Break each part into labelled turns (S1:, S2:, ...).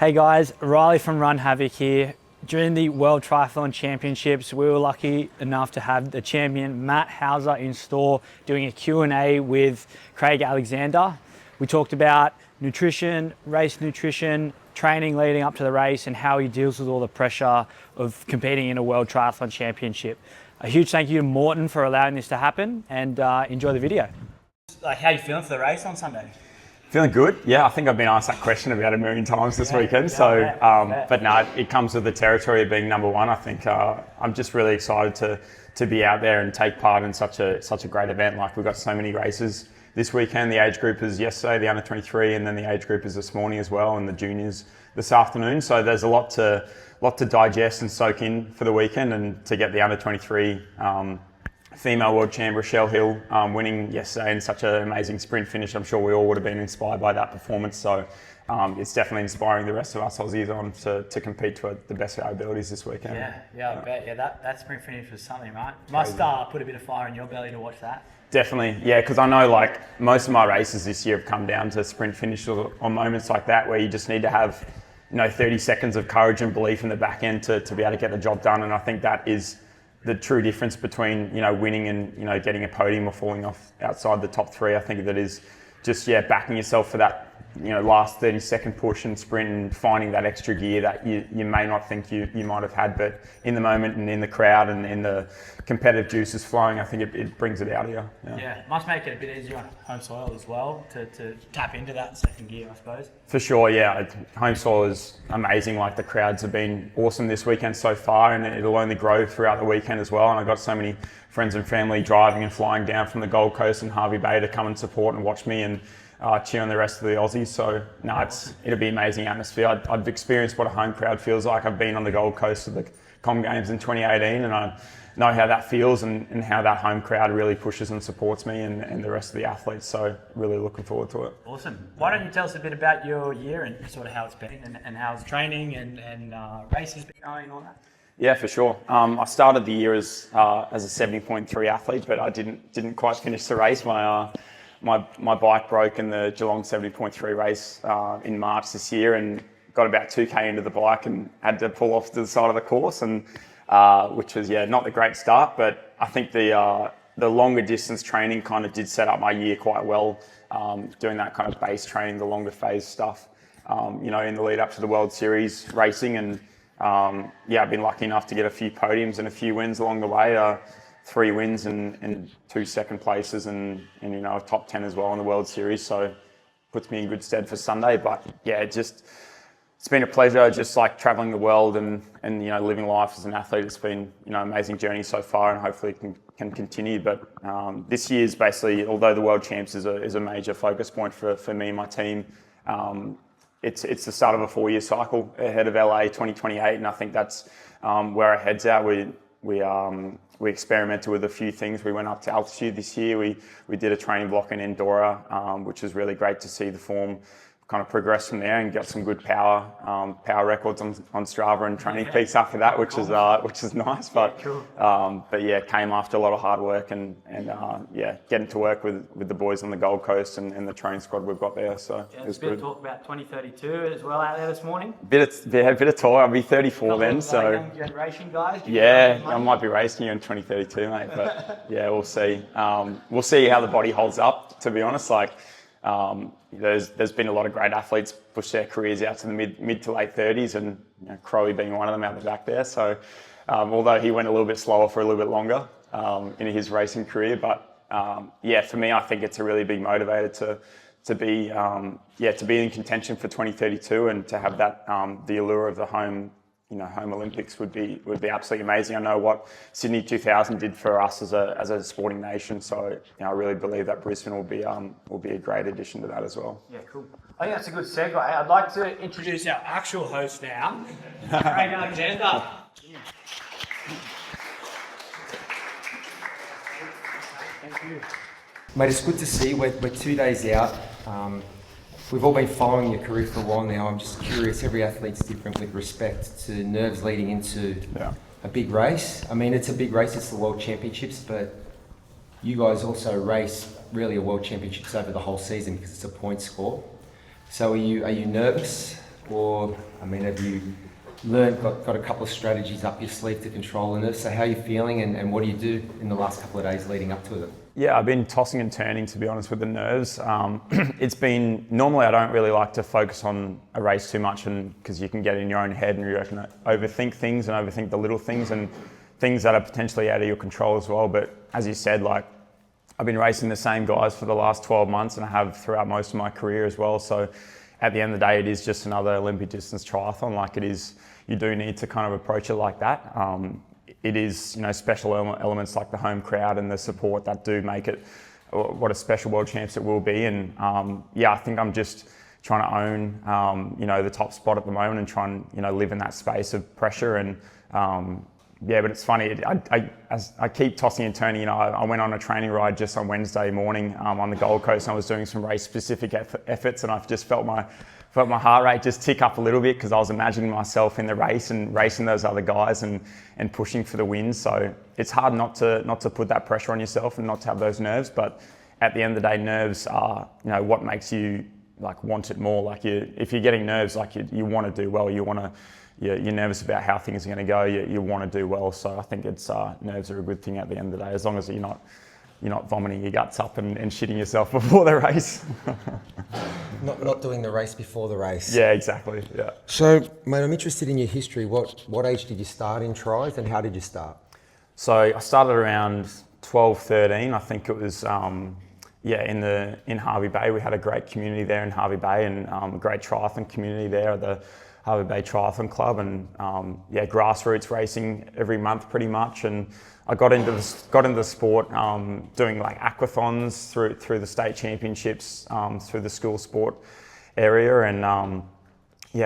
S1: Hey guys, Riley from Run Havoc here. During the World Triathlon Championships, we were lucky enough to have the champion Matt Hauser in store doing a Q&A with Craig Alexander. We talked about nutrition, race nutrition, training leading up to the race, and how he deals with all the pressure of competing in a World Triathlon Championship. A huge thank you to Morton for allowing this to happen, and enjoy the video. Like, how are you feeling for the race on Sunday?
S2: Feeling good. Yeah, I think I've been asked that question about a million times this weekend. But no, it comes with the territory of being number one. I think I'm just really excited to be out there and take part in such a great event. Like, we've got so many races this weekend. The age group is yesterday, the under 23, and then the age group is this morning as well, and the juniors this afternoon. So there's a lot to digest and soak in for the weekend, and to get the under 23 female world champ Rochelle Hill winning yesterday in such an amazing sprint finish. I'm sure we all would have been inspired by that performance. So it's definitely inspiring the rest of us Aussies on to compete to the best of our abilities this weekend.
S1: Yeah, I bet. Yeah, that sprint finish was something, right? Must put a bit of fire in your belly to watch that.
S2: Definitely, yeah, because I know, like, most of my races this year have come down to sprint finishes or moments like that where you just need to have 30 seconds of courage and belief in the back end to be able to get the job done. And I think that is the true difference between winning and getting a podium or falling off outside the top three. I think that is just backing yourself for that last 30-second push and sprint, and finding that extra gear that you may not think you might have had, but in the moment and in the crowd and in the competitive juices flowing, I think it brings it out of you.
S1: Yeah, must make it a bit easier on home soil as well to tap into that second gear, I suppose.
S2: For sure, yeah. Home soil is amazing. Like, the crowds have been awesome this weekend so far, and it'll only grow throughout the weekend as well. And I've got so many friends and family driving and flying down from the Gold Coast and Hervey Bay to come and support and watch me and cheer on the rest of the Aussies. So no, it'll be amazing atmosphere. I've experienced what a home crowd feels like. I've been on the Gold Coast at the Com Games in 2018, and I know how that feels and how that home crowd really pushes and supports me and the rest of the athletes. So really looking forward to it.
S1: Awesome. Why don't you tell us a bit about your year and sort of how it's been and how's training and races been going and all that?
S2: Yeah, for sure. I started the year as a 70.3 athlete, but I didn't quite finish the race. My bike broke in the Geelong 70.3 race in March this year, and got about 2k into the bike and had to pull off to the side of the course, and which was not the great start. But I think the longer distance training kind of did set up my year quite well, doing that kind of base training, the longer phase stuff, in the lead up to the World Series racing. And I've been lucky enough to get a few podiums and a few wins along the way. 3 wins and 2 second places and a top 10 as well in the World Series. So puts me in good stead for Sunday. But yeah, it's been a pleasure, just like traveling the world and living life as an athlete. It's been an amazing journey so far, and hopefully it can continue. But this year's basically, although the World Champs is a major focus point for me and my team, it's the start of a 4-year cycle ahead of LA 2028, and I think that's where our head's at. We experimented with a few things. We went up to altitude this year. We did a training block in Andorra, which was really great to see the form kind of progress from there, and got some good power records on Strava and Training Peaks after that, which is nice. But came after a lot of hard work and getting to work with the boys on the Gold Coast and the training squad we've got there. So it was good.
S1: Of talk about 2032 as well out there this morning.
S2: Bit of talk. I'll be 34 then, so
S1: young generation guys.
S2: I might be racing you in 2032, mate. But we'll see. We'll see how the body holds up. To be honest, there's been a lot of great athletes push their careers out to the mid to late 30s, and Crowie being one of them out the back there. So although he went a little bit slower for a little bit longer in his racing career, but for me, I think it's a really big motivator to be in contention for 2032, and to have that the allure of the home Olympics would be absolutely amazing. I know what Sydney 2000 did for us as a sporting nation, so I really believe that Brisbane will be a great addition to that as well.
S1: Yeah, cool. I think that's a good segue. I'd like to introduce our actual host now, Craig Alexander. Thank you.
S3: Mate, it's good to see. We're 2 days out. We've all been following your career for a while now. I'm just curious, every athlete's different with respect to nerves leading into a big race. I mean, it's a big race, it's the World Championships, but you guys also race really a World Championships over the whole season because it's a point score. So are you nervous? or I mean, have you got a couple of strategies up your sleeve to control the nerves? So how are you feeling, and what do you do in the last couple of days leading up to it?
S2: Yeah, I've been tossing and turning, to be honest, with the nerves. It's been, normally I don't really like to focus on a race too much, and because you can get in your own head and you can overthink things and overthink the little things and things that are potentially out of your control as well. But as you said, like, I've been racing the same guys for the last 12 months and I have throughout most of my career as well. So at the end of the day, it is just another Olympic distance triathlon. Like, it is, you do need to kind of approach it like that. It is, special elements like the home crowd and the support that do make it what a special World Champs it will be. And I think I'm just trying to own, the top spot at the moment and try and, live in that space of pressure. And but it's funny, I keep tossing and turning. I went on a training ride just on Wednesday morning on the Gold Coast, and I was doing some race-specific efforts, and I've just felt my heart rate just tick up a little bit because I was imagining myself in the race and racing those other guys and pushing for the win. So it's hard not to put that pressure on yourself and not to have those nerves. But at the end of the day, nerves are what makes you want it more. If you're getting nerves, you want to do well. You're nervous about how things are going to go. You want to do well. So I think it's nerves are a good thing at the end of the day, as long as you're not vomiting your guts up and shitting yourself before the race.
S3: Not doing the race before the race.
S2: Yeah, exactly. Yeah.
S3: So, mate, I'm interested in your history. What age did you start in tries, and how did you start?
S2: So I started around 12, 13. I think it was in Harvey Bay. We had a great community there in Harvey Bay, and a great triathlon community there at the Harvey Bay Triathlon Club, and grassroots racing every month pretty much. And I got into the sport doing aquathons through the state championships through the school sport area, and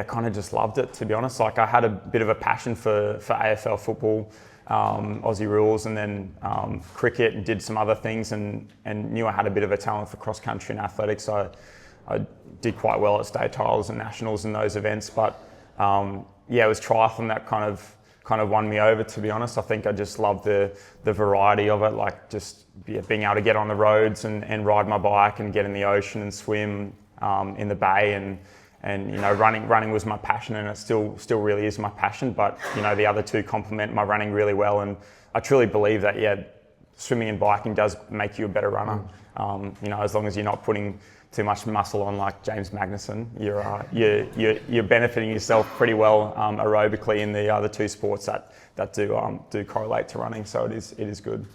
S2: kind of just loved it, to be honest. I had a bit of a passion for AFL football, Aussie rules, and then cricket, and did some other things, and knew I had a bit of a talent for cross country and athletics. So I did quite well at state titles and nationals and those events, but it was triathlon that kind of won me over, to be honest. I think I just loved the variety of it, being able to get on the roads and ride my bike and get in the ocean and swim in the bay, and running was my passion, and it still really is my passion. But the other two complement my running really well, and I truly believe that swimming and biking does make you a better runner. As long as you're not putting too much muscle on like James Magnussen, you're benefiting yourself pretty well aerobically in the other two sports that do correlate to running. So it is good.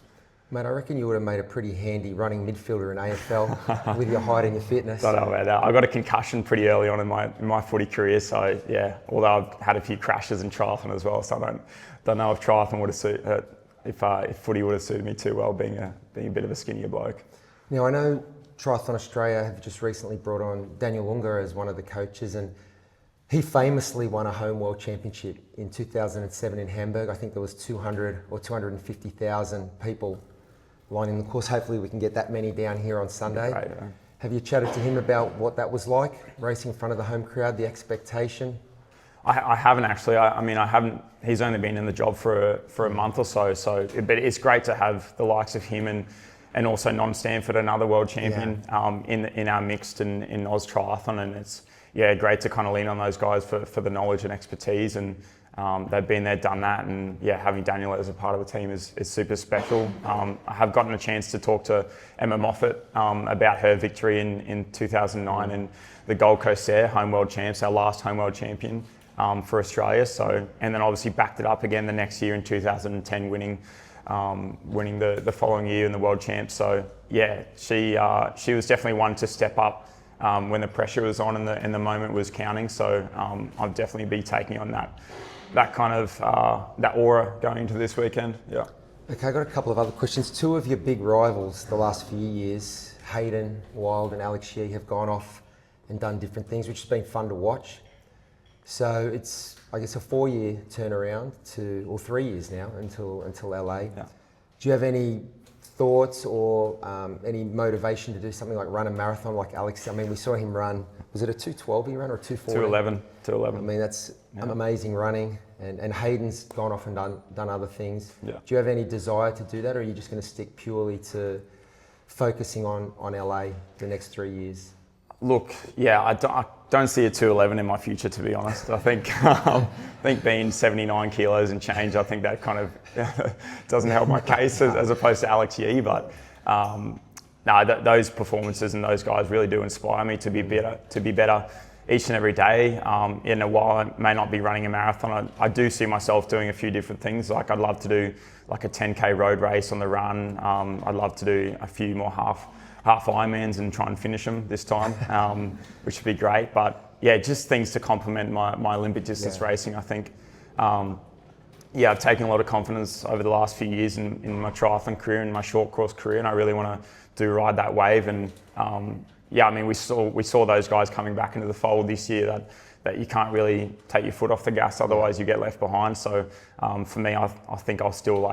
S3: Mate, I reckon you would have made a pretty handy running midfielder in AFL with your height and your fitness.
S2: I don't know about that. I got a concussion pretty early on in my footy career, so yeah. Although I've had a few crashes in triathlon as well, so I don't know if triathlon would have suited, if footy would have suited me too well, being a bit of a skinnier bloke.
S3: Now I know Triathlon Australia have just recently brought on Daniel Unger as one of the coaches, and he famously won a home World Championship in 2007 in Hamburg. I think there was 200 or 250,000 people lining the course. Hopefully we can get that many down here on Sunday.
S2: Great, yeah.
S3: Have you chatted to him about what that was like, racing in front of the home crowd, the expectation?
S2: I haven't actually. I haven't. He's only been in the job for a month or so. But it's great to have the likes of him and also Non-Stanford, another world champion, in our mixed and in Oz Triathlon, and it's great to kind of lean on those guys for the knowledge and expertise, and they've been there, done that, and having Daniel as a part of the team is super special. I have gotten a chance to talk to Emma Moffat about her victory in 2009 in the Gold Coast there, home world champs, our last home world champion for Australia. So, and then obviously backed it up again the next year in 2010, winning the following year in the World Champs. So she was definitely one to step up when the pressure was on and the moment was counting. So I'll definitely be taking on that kind of that aura going into this weekend. Yeah.
S3: Okay, I've got a couple of other questions. Two of your big rivals the last few years, Hayden Wilde and Alex Yee, have gone off and done different things, which has been fun to watch. So it's, I guess, a 4-year turnaround or 3 years now until LA. Yeah. Do you have any thoughts or any motivation to do something like run a marathon like Alex? I mean, we saw him run, was it a 2:12 he ran or a 2:40?
S2: 2:11.
S3: I mean, that's amazing running. And Hayden's gone off and done other things.
S2: Yeah.
S3: Do you have any desire to do that, or are you just going to stick purely to focusing on LA the next 3 years?
S2: Look, don't see a 211 in my future, to be honest. I think being 79 kilos and change, I think that kind of doesn't help my case as opposed to Alex Yee. But those performances and those guys really do inspire me to be better each and every day. In a while, I may not be running a marathon. I do see myself doing a few different things. Like I'd love to do like a 10K road race on the run. I'd love to do a few more half Ironmans and try and finish them this time, which would be great. But yeah, just things to complement my Olympic distance racing, I think. I've taken a lot of confidence over the last few years in my triathlon career and my short course career, and I really want to ride that wave. And we saw those guys coming back into the fold this year that you can't really take your foot off the gas, otherwise you get left behind. So for me, I think I'll still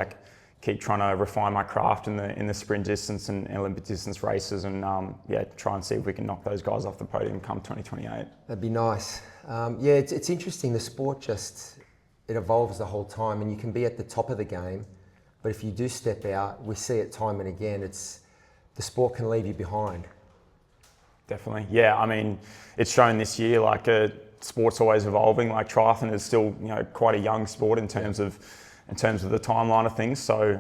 S2: keep trying to refine my craft in the sprint distance and Olympic distance races, and try and see if we can knock those guys off the podium come 2028.
S3: That'd be nice. It's interesting. The sport it evolves the whole time, and you can be at the top of the game, but if you do step out, we see it time and again, the sport can leave you behind.
S2: Definitely. Yeah, I mean, it's shown this year, sport's always evolving. Like triathlon is still, quite a young sport in terms of the timeline of things. So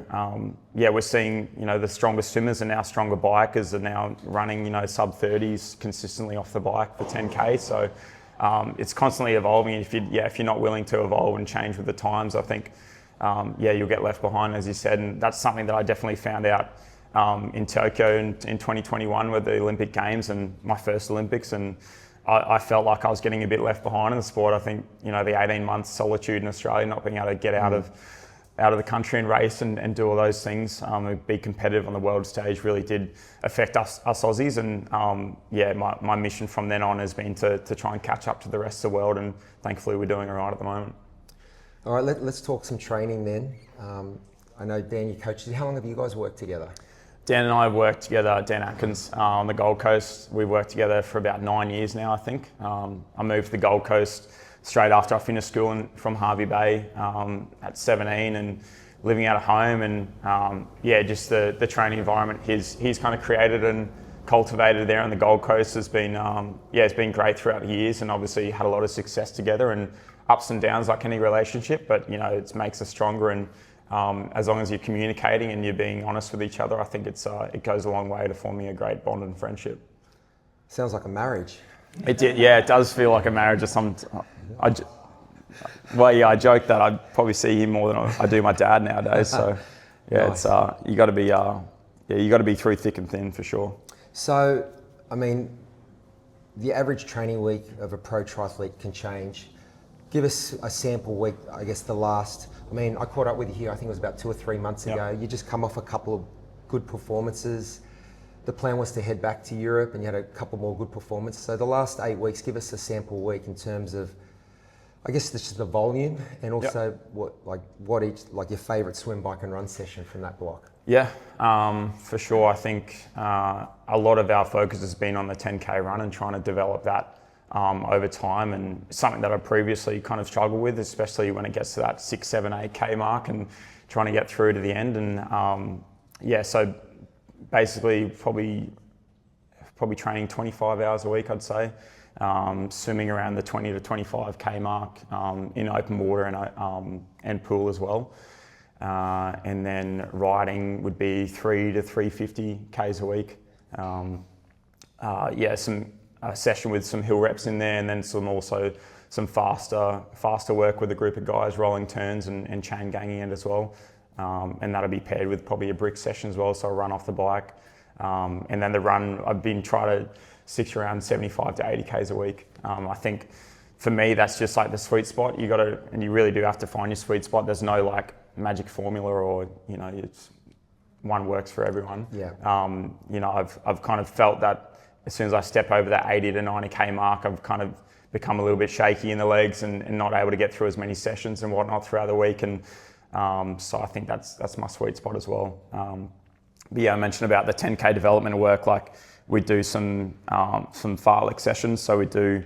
S2: we're seeing, the strongest swimmers are now stronger bikers, are now running, sub 30s consistently off the bike for 10K. So it's constantly evolving. If you're not willing to evolve and change with the times, I think, you'll get left behind, as you said. And that's something that I definitely found out in Tokyo in 2021 with the Olympic Games and my first Olympics. And I felt like I was getting a bit left behind in the sport. I think, the 18 months solitude in Australia, not being able to get out of the country and race and do all those things, be competitive on the world stage, really did affect us Aussies. And my mission from then on has been to try and catch up to the rest of the world, and thankfully we're doing all right at the moment.
S3: All right, let's talk some training then. I know Dan, you coached. How long have you guys worked together?
S2: Dan and I have worked together, Dan Atkins, on the Gold Coast. We've worked together for about 9 years now, I think. I moved to the Gold Coast straight after I finished school from Hervey Bay at 17, and living out of home, and just the training environment he's kind of created and cultivated there on the Gold Coast has been it's been great throughout the years, and obviously had a lot of success together, and ups and downs like any relationship, but it makes us stronger. And as long as you're communicating and you're being honest with each other, I think it goes a long way to forming a great bond and friendship.
S3: Sounds like a marriage.
S2: It did, yeah. It does feel like a marriage. I joke that I probably see him more than I do my dad nowadays. So nice. It's you got to be through thick and thin for sure.
S3: So, I mean, the average training week of a pro triathlete can change. Give us a sample week. I guess I caught up with you here, I think it was about 2 or 3 months ago. You just come off a couple of good performances. The plan was to head back to Europe, and you had a couple more good performances. So the last 8 weeks, give us a sample week in terms of, I guess, just the volume, and also what your favourite swim, bike and run session from that block.
S2: Yeah, for sure. I think a lot of our focus has been on the 10K run and trying to develop that over time, and something that I previously kind of struggled with, especially when it gets to that 6, 7, 8K mark and trying to get through to the end. And so basically probably training 25 hours a week, I'd say. Swimming around the 20 to 25K mark in open water and pool as well. And then riding would be 3 to 350 Ks a week. A session with some hill reps in there, and then some faster work with a group of guys, rolling turns and chain ganging it as well. And that'll be paired with probably a brick session as well, so I'll run off the bike. And then the run, I've been trying to stick around 75 to 80 Ks a week. I think for me, that's just like the sweet spot. You really do have to find your sweet spot. There's no magic formula or, it's one works for everyone.
S3: Yeah.
S2: I've kind of felt that as soon as I step over that 80 to 90K mark, I've kind of become a little bit shaky in the legs and not able to get through as many sessions and whatnot throughout the week. And so I think that's my sweet spot as well. I mentioned about the 10K development work. We do some fartlek sessions. So we do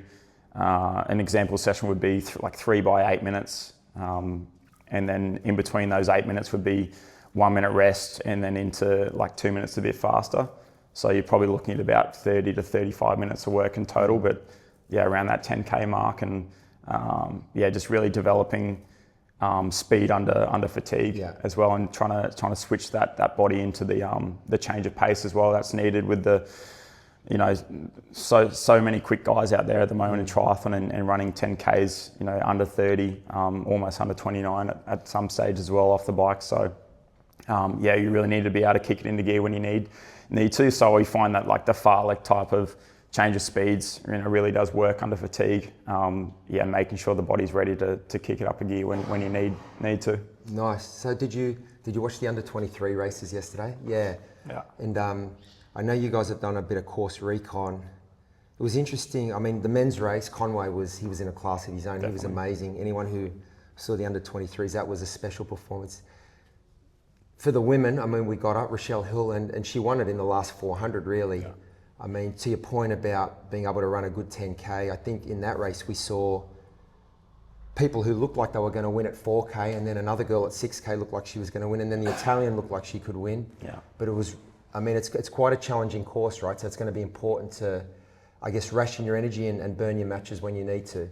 S2: an example session would be 3 by 8 minutes, and then in between those 8 minutes would be 1 minute rest, and then into 2 minutes a bit faster. So you're probably looking at about 30 to 35 minutes of work in total, but around that 10K mark, and just really developing speed under fatigue as well, and trying to switch that body into the change of pace as well that's needed with the, so many quick guys out there at the moment in triathlon, and running 10Ks, under 30, almost under 29 at some stage as well off the bike. So you really need to be able to kick it into gear when you need to. So we find that like the fartlek type of change of speeds, really does work under fatigue. Making sure the body's ready to kick it up a gear when you need to.
S3: Nice. So did you watch the under 23 races yesterday? Yeah. And I know you guys have done a bit of course recon. It was interesting. I mean, the men's race, Conway was in a class of his own. Definitely. He was amazing. Anyone who saw the under 23s, that was a special performance. For the women, I mean, we got up Rochelle Hill, and she won it in the last 400, really. Yeah. I mean, to your point about being able to run a good 10K, I think in that race we saw people who looked like they were going to win at 4K, and then another girl at 6K looked like she was going to win, and then the Italian looked like she could win. Yeah. But it was, I mean, it's quite a challenging course, right? So it's going to be important to, I guess, ration your energy and burn your matches when you need to.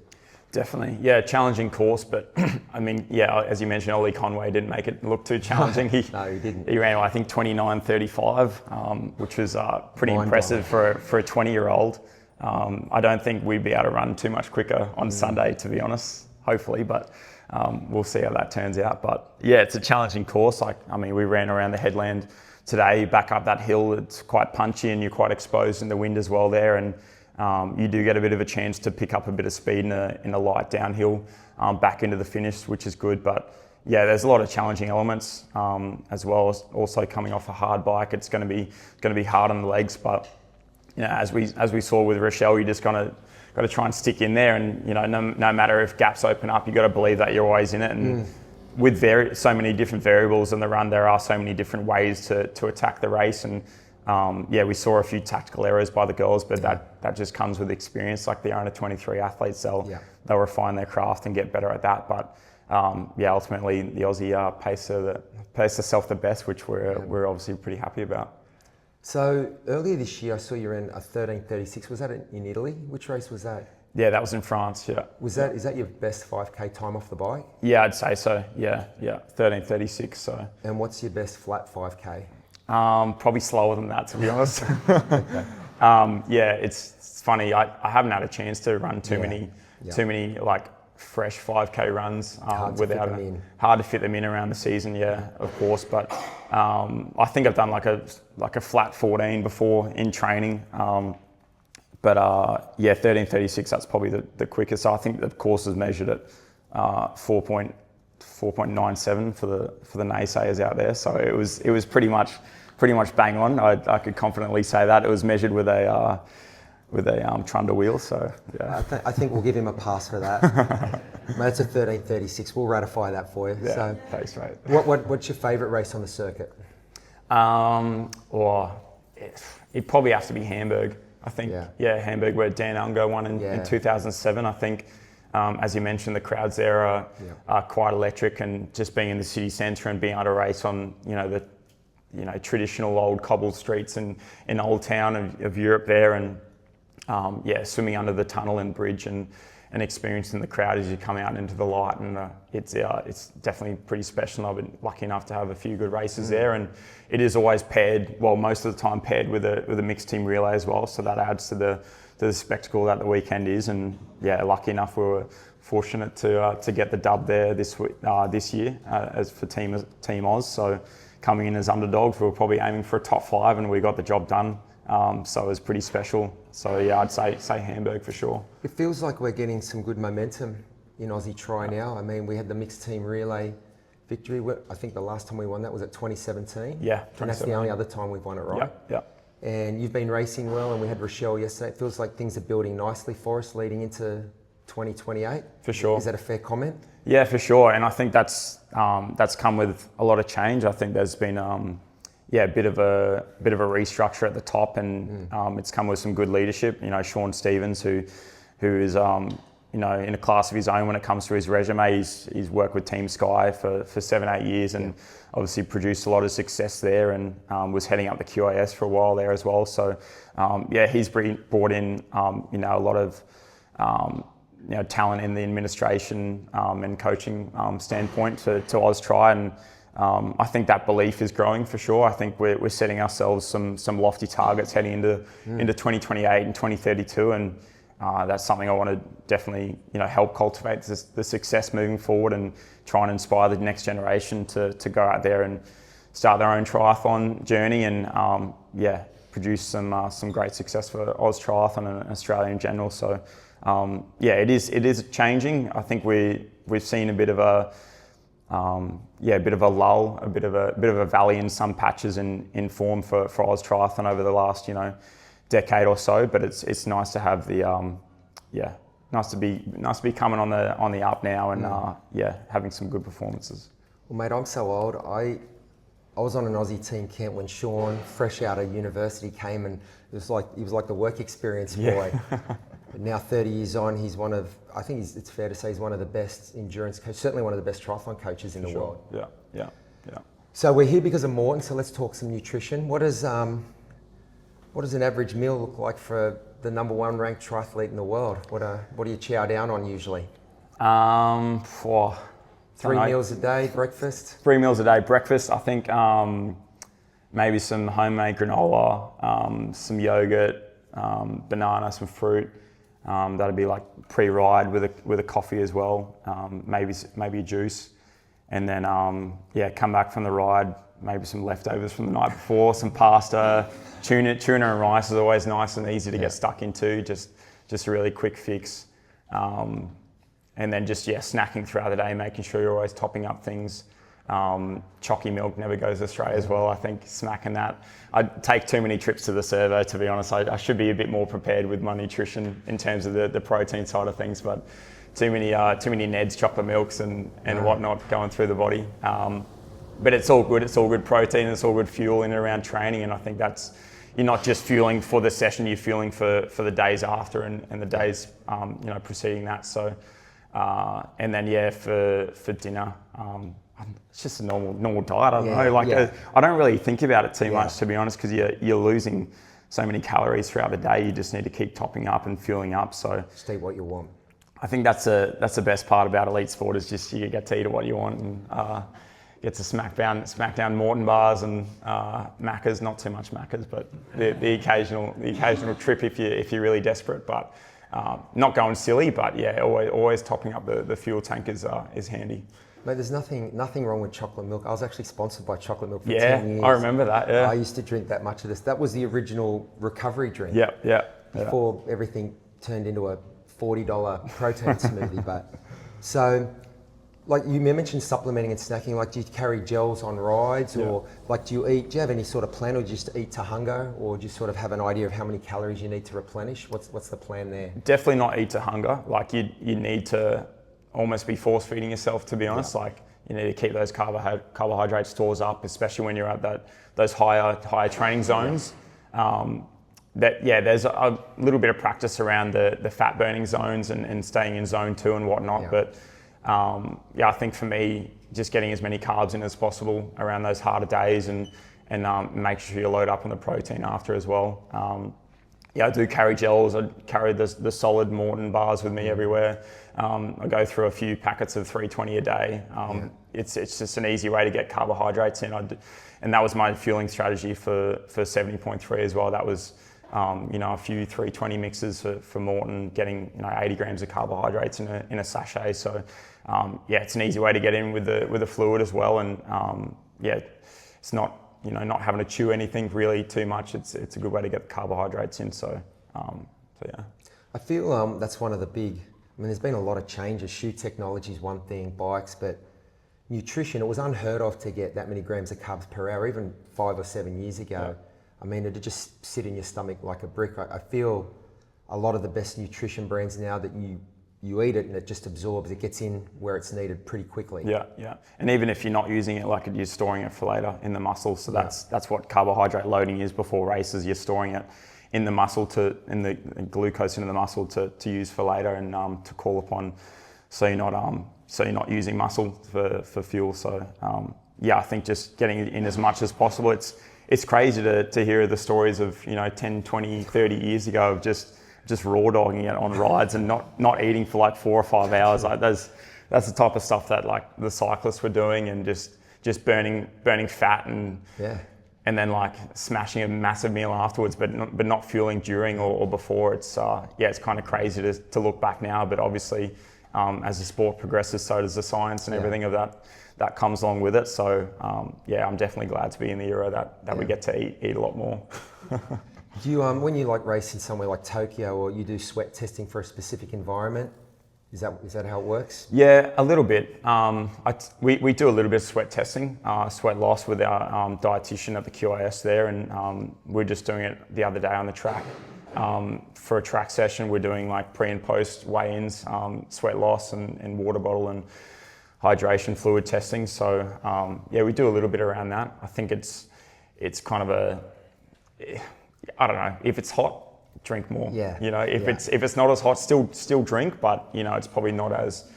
S2: Definitely, yeah, challenging course, but I mean, as you mentioned, Ollie Conway didn't make it look too challenging.
S3: No, he didn't.
S2: He ran, I think, 29:35, which was pretty impressive for a 20-year-old. I don't think we'd be able to run too much quicker on Sunday, to be honest, hopefully, but we'll see how that turns out. But yeah, it's a challenging course. We ran around the headland today, back up that hill. It's quite punchy, and you're quite exposed in the wind as well there, and you do get a bit of a chance to pick up a bit of speed in a light downhill back into the finish, which is good. But yeah, there's a lot of challenging elements as well as also coming off a hard bike. It's going to be hard on the legs, but as we saw with Rochelle, you just got to try and stick in there, and no matter if gaps open up, you got to believe that you're always in it. And with so many different variables in the run, there are so many different ways to attack the race. And we saw a few tactical errors by the girls, but that just comes with experience. Like the under 23 athletes, they'll refine their craft and get better at that. But ultimately the Aussie paced herself the best, which we're obviously pretty happy about.
S3: So earlier this year, I saw you ran a 13:36. Was that in Italy? Which race was that?
S2: Yeah, that was in France. Yeah.
S3: Is that your best 5K time off the bike? Yeah,
S2: I'd say so. Yeah, 13:36. So.
S3: And what's your best flat 5K?
S2: Probably slower than that, to be honest. It's funny. I haven't had a chance to run too many like fresh 5K runs hard to fit them in around the season. Yeah, of course. But I think I've done like a flat 14 before in training. 13:36. That's probably the quickest. I think the course is measured at 4.97 for the naysayers out there. So it was pretty much bang on. I could confidently say that. It was measured with a Trundle wheel. So yeah.
S3: I think we'll give him a pass for that. Mate, it's a 13:36. We'll ratify that for you.
S2: Yeah,
S3: so
S2: thanks, mate.
S3: What's your favourite race on the circuit?
S2: It'd probably have to be Hamburg. I think, Hamburg, where Dan Unger won in 2007. I think, as you mentioned, the crowds there are quite electric, and just being in the city centre and being able to race on, the traditional old cobbled streets in Old Town of Europe there, and swimming under the tunnel and bridge and experiencing the crowd as you come out into the light, and it's definitely pretty special. I've been lucky enough to have a few good races there, and it is always most of the time paired with a mixed team relay as well, so that adds to the spectacle that the weekend is. And lucky enough we were fortunate to get the dub there this year as for Team Oz. So coming in as underdogs, we were probably aiming for a top 5, and we got the job done. So it was pretty special. So I'd say Hamburg for sure. It
S3: feels like we're getting some good momentum in Aussie Tri now. I mean, we had the mixed team relay victory. I think the last time we won that was at 2017.
S2: Yeah,
S3: and that's the only other time we've won it, right?
S2: Yeah.
S3: And you've been racing well, and we had Rochelle yesterday. It feels like things are building nicely for us leading into 2028.
S2: For sure.
S3: Is that a fair comment?
S2: Yeah, for sure. And I think that's come with a lot of change. I think there's been a bit of a restructure at the top, and it's come with some good leadership. Sean Stevens, who is in a class of his own when it comes to his resume. He's worked with Team Sky for 7-8 years, and obviously produced a lot of success there, and was heading up the QIS for a while there as well. So he's brought in a lot of talent in the administration and coaching standpoint to Oz Tri, and I think that belief is growing for sure. I think we're setting ourselves some lofty targets heading into 2028 and 2032, and that's something I want to definitely help cultivate the success moving forward, and try and inspire the next generation to go out there and start their own triathlon journey, and produce some great success for Oz Triathlon and Australia in general. So it is changing. I think we've seen a bit of a lull, a bit of a valley in some patches in form for Oz Triathlon over the last decade or so. But it's nice to have the nice to be coming on the up now, and having some good performances.
S3: Well, mate, I'm so old. I was on an Aussie team camp when Sean, fresh out of university, came, and he was like the work experience boy. But now 30 years on, he's it's fair to say he's one of the best endurance coaches, certainly one of the best triathlon coaches in the world.
S2: Yeah.
S3: So we're here because of Morton, so let's talk some nutrition. What does an average meal look like for the number one ranked triathlete in the world? What do you chow down on usually? 3 meals a day, breakfast?
S2: 3 meals a day, breakfast. I think maybe some homemade granola, some yogurt, banana, some fruit. That'd be like pre-ride with a coffee as well. Maybe a juice, and then come back from the ride. Maybe some leftovers from the night before, some pasta, tuna and rice is always nice and easy to get stuck into. Just a really quick fix. And then snacking throughout the day, making sure you're always topping up things. Chalky milk never goes astray as well. I think smacking that. I take too many trips to the servo, to be honest. I should be a bit more prepared with my nutrition in terms of the protein side of things, but too many Ned's chocolate milks and whatnot going through the body. But it's all good. It's all good protein. It's all good fuel in and around training, and I think you're not just fueling for the session. You're fueling for the days after and the days preceding that. So. And then for dinner, it's just a normal diet. I don't know, I don't really think about it too much, to be honest, because you're losing so many calories throughout the day. You just need to keep topping up and fueling up. So
S3: just eat what you want.
S2: I think that's the best part about elite sport, is just you get to eat what you want, and get to smack down Morton bars and Maccas. Not too much Maccas, but the occasional trip if you're really desperate. But not going silly, but always topping up the fuel tank is handy.
S3: Mate, there's nothing wrong with chocolate milk. I was actually sponsored by chocolate milk for 10 years.
S2: I remember that. Yeah,
S3: I used to drink that much of this. That was the original recovery drink.
S2: Yeah.
S3: Before everything turned into a $40 protein smoothie. But so, like you mentioned, supplementing and snacking. Like, do you carry gels on rides, or like do you have any sort of plan, or do you just eat to hunger, or do you sort of have an idea of how many calories you need to replenish? What's the plan there?
S2: Definitely not eat to hunger. Like you need to almost be force feeding yourself, to be honest. Like you need to keep those carbohydrate stores up, especially when you're at those higher training zones. There's a little bit of practice around the fat burning zones and staying in zone 2 and whatnot. But I think for me, just getting as many carbs in as possible around those harder days, and make sure you load up on the protein after as well. I do carry gels. I carry the solid Morton bars with me everywhere. I go through a few packets of 320 a day. It's just an easy way to get carbohydrates in. And that was my fueling strategy for 70.3 as well. That was a few 320 mixes for Morton, getting 80 grams of carbohydrates in a sachet. So it's an easy way to get in with the fluid as well. And it's not not having to chew anything really too much. It's a good way to get the carbohydrates in. So yeah.
S3: I feel that's one of the big. I mean, there's been a lot of changes. Shoe technology is one thing, bikes, but nutrition. It was unheard of to get that many grams of carbs per hour, even 5 or 7 years ago. I mean, it'd just sit in your stomach like a brick. I feel a lot of the best nutrition brands now that you eat it and it just absorbs, it gets in where it's needed pretty quickly. Yeah.
S2: And even if you're not using it, like you're storing it for later in the muscle. So that's what carbohydrate loading is before races. You're storing it in the muscle in the glucose into the muscle to use for later and to call upon. So you're not using muscle for fuel. So I think just getting it in as much as possible. It's crazy to hear the stories of 10, 20, 30 years ago of just just raw dogging it on rides and not eating for like 4 or 5 hours. Like that's the type of stuff that like the cyclists were doing, and just burning fat and then like smashing a massive meal afterwards, but not fueling during or before. It's it's kind of crazy to look back now, but obviously as the sport progresses, so does the science and everything of that comes along with it. So I'm definitely glad to be in the era that we get to eat a lot more.
S3: Do you when you like race in somewhere like Tokyo, or you do sweat testing for a specific environment? Is that how it works?
S2: Yeah, a little bit. We do a little bit of sweat testing, sweat loss with our dietitian at the QIS there, and we're just doing it the other day on the track. For a track session, we're doing like pre and post weigh-ins, sweat loss and water bottle and hydration fluid testing. So we do a little bit around that. I think it's kind of I don't know, if it's hot, drink more.
S3: Yeah.
S2: If it's not as hot, still drink, but it's probably not as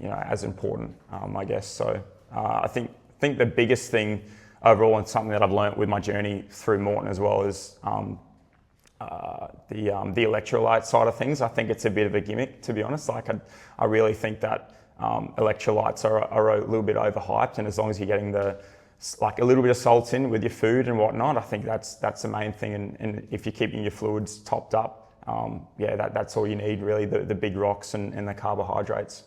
S2: as important, I guess. So I think the biggest thing overall, and something that I've learnt with my journey through Morton as well, is the electrolyte side of things. I think it's a bit of a gimmick, to be honest. Like I really think that electrolytes are a little bit overhyped, and as long as you're getting like a little bit of salt in with your food and whatnot, I think that's the main thing. And if you're keeping your fluids topped up, that's all you need really, the big rocks and the carbohydrates.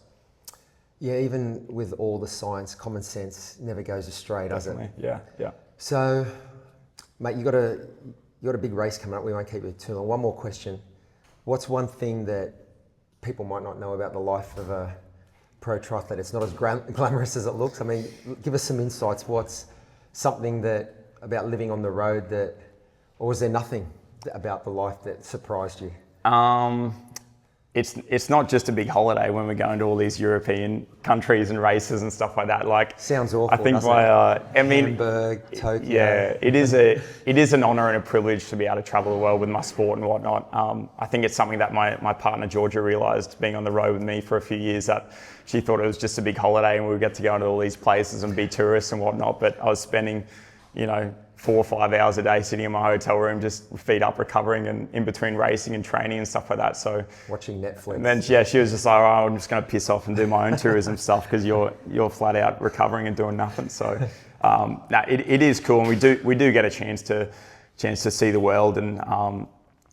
S3: Yeah, even with all the science, common sense never goes astray, does it?
S2: Yeah.
S3: So, mate, you got a big race coming up. We won't keep you too long. One more question. What's one thing that people might not know about the life of a pro triathlete? It's not as glamorous as it looks. I mean, give us some insights. What's something about living on the road or was there nothing about the life that surprised you?
S2: It's not just a big holiday when we're going to all these European countries and races and stuff like that. Like,
S3: sounds awful.
S2: I think
S3: Hamburg, Tokyo.
S2: Yeah, it is an honour and a privilege to be able to travel the world with my sport and whatnot. I think it's something that my partner Georgia realised, being on the road with me for a few years, that she thought it was just a big holiday and we would get to go into all these places and be tourists and whatnot. But I was spending, 4 or 5 hours a day sitting in my hotel room, just feet up, recovering, and in between racing and training and stuff like that. So
S3: watching Netflix. And
S2: then she was just like, "Oh, I'm just going to piss off and do my own tourism stuff because you're flat out recovering and doing nothing." So it is cool, and we do get a chance to see the world and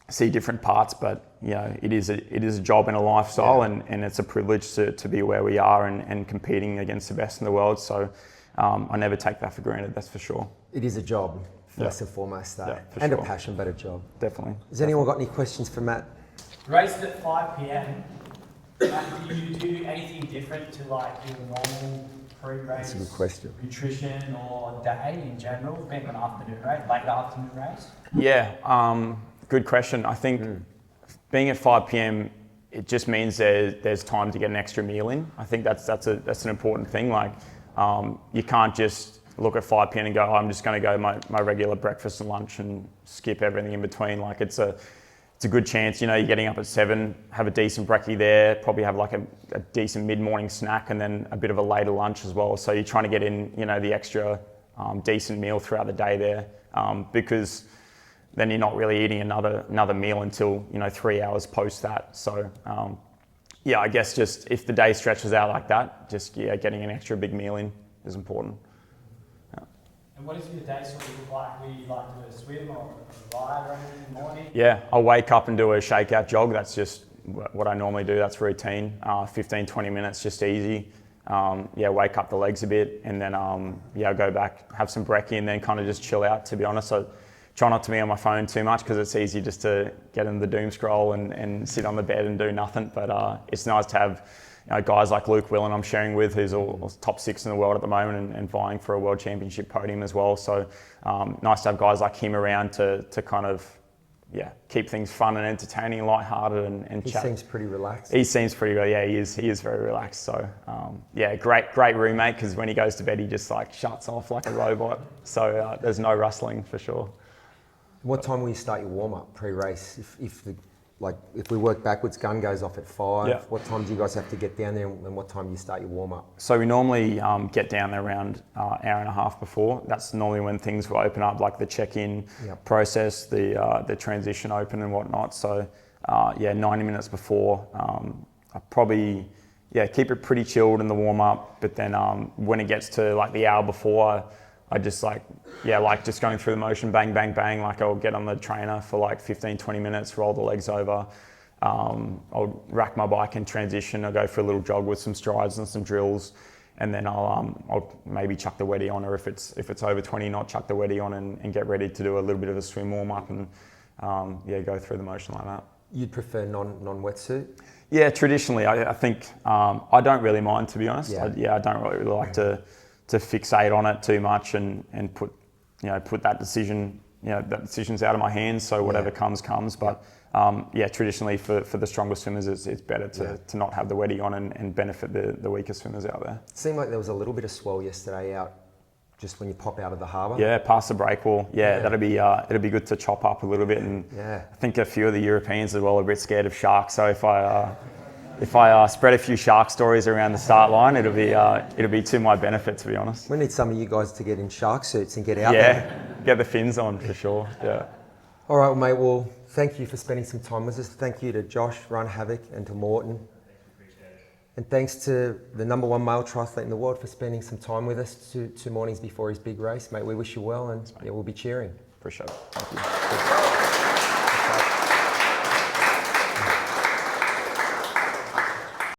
S2: see different parts. But it is a job and a lifestyle, and it's a privilege to be where we are and competing against the best in the world. So I never take that for granted. That's for sure.
S3: It is a job, first and foremost, though.
S2: And
S3: sure. A passion, but a job.
S2: Definitely.
S3: Has anyone got any questions for Matt?
S1: Raced at 5 p.m. Matt, do you do anything different to like your normal pre-race?
S3: That's a good question.
S1: Nutrition or day in general, being an afternoon race, late afternoon race?
S2: Yeah, good question. I think being at 5 p.m. it just means there's time to get an extra meal in. I think that's an important thing. Like you can't just look at 5 p.m. and go, I'm just going to go my regular breakfast and lunch and skip everything in between. Like it's a good chance, you're getting up at 7, have a decent brekkie there, probably have like a decent mid-morning snack and then a bit of a later lunch as well. So you're trying to get in, the extra decent meal throughout the day there, because then you're not really eating another meal until 3 hours post that. So I guess just if the day stretches out like that, just getting an extra big meal in is important.
S1: And what does your day sort of look like? Do you like to swim or ride or anything in the morning?
S2: Yeah, I'll wake up and do a shakeout jog. That's just what I normally do. That's routine. 15, 20 minutes, just easy. Wake up the legs a bit, and then I'll go back, have some brekkie, and then kind of just chill out, to be honest. I try not to be on my phone too much because it's easy just to get in the doom scroll and sit on the bed and do nothing. But it's nice to have guys like Luke Willen I'm sharing with, who's all top 6 in the world at the moment and vying for a World Championship podium as well. So nice to have guys like him around to kind of keep things fun and entertaining, lighthearted and chat.
S3: He seems pretty relaxed.
S2: He seems pretty good. Yeah, he is very relaxed. So great roommate, because when he goes to bed he just like shuts off like a robot. So there's no rustling for sure.
S3: What time will you start your warm-up pre-race? If like if we work backwards, gun goes off at 5.
S2: Yeah.
S3: What time do you guys have to get down there, and what time do you start your warm up?
S2: So we normally get down there around hour and a half before. That's normally when things will open up, like the check-in process, the transition open and whatnot. So 90 minutes before. I probably keep it pretty chilled in the warm up. But then when it gets to like the hour before, I just like just going through the motion, bang, bang, bang. Like I'll get on the trainer for like 15, 20 minutes, roll the legs over. I'll rack my bike and transition. I'll go for a little jog with some strides and some drills. And then I'll maybe chuck the wetty on, or if it's over 20 knot, chuck the wetty on and get ready to do a little bit of a swim warm up and go through the motion like that.
S3: You'd prefer non-wetsuit?
S2: Yeah, traditionally, I think I don't really mind, to be honest.
S3: Yeah.
S2: I don't really like to fixate on it too much and put that decision, that decision's out of my hands. So whatever comes. But traditionally for the stronger swimmers, it's better to not have the wetty on and benefit the weaker swimmers out there.
S3: It seemed like there was a little bit of swell yesterday out, just when you pop out of the harbour.
S2: Yeah, past the breakwall. That'll be it'll be good to chop up a little bit. And I think a few of the Europeans as well are a bit scared of sharks. So if I spread a few shark stories around the start line, it'll be to my benefit, to be honest.
S3: We need some of you guys to get in shark suits and get out there.
S2: Yeah, get the fins on for sure. Yeah.
S3: All right, well, mate. Well, thank you for spending some time with us. Thank you to Josh, Run Havoc, and to Morton. And thanks to the #1 male triathlete in the world for spending some time with us 2 mornings before his big race, mate. We wish you well, and we'll be cheering.
S2: Appreciate it. Thank you.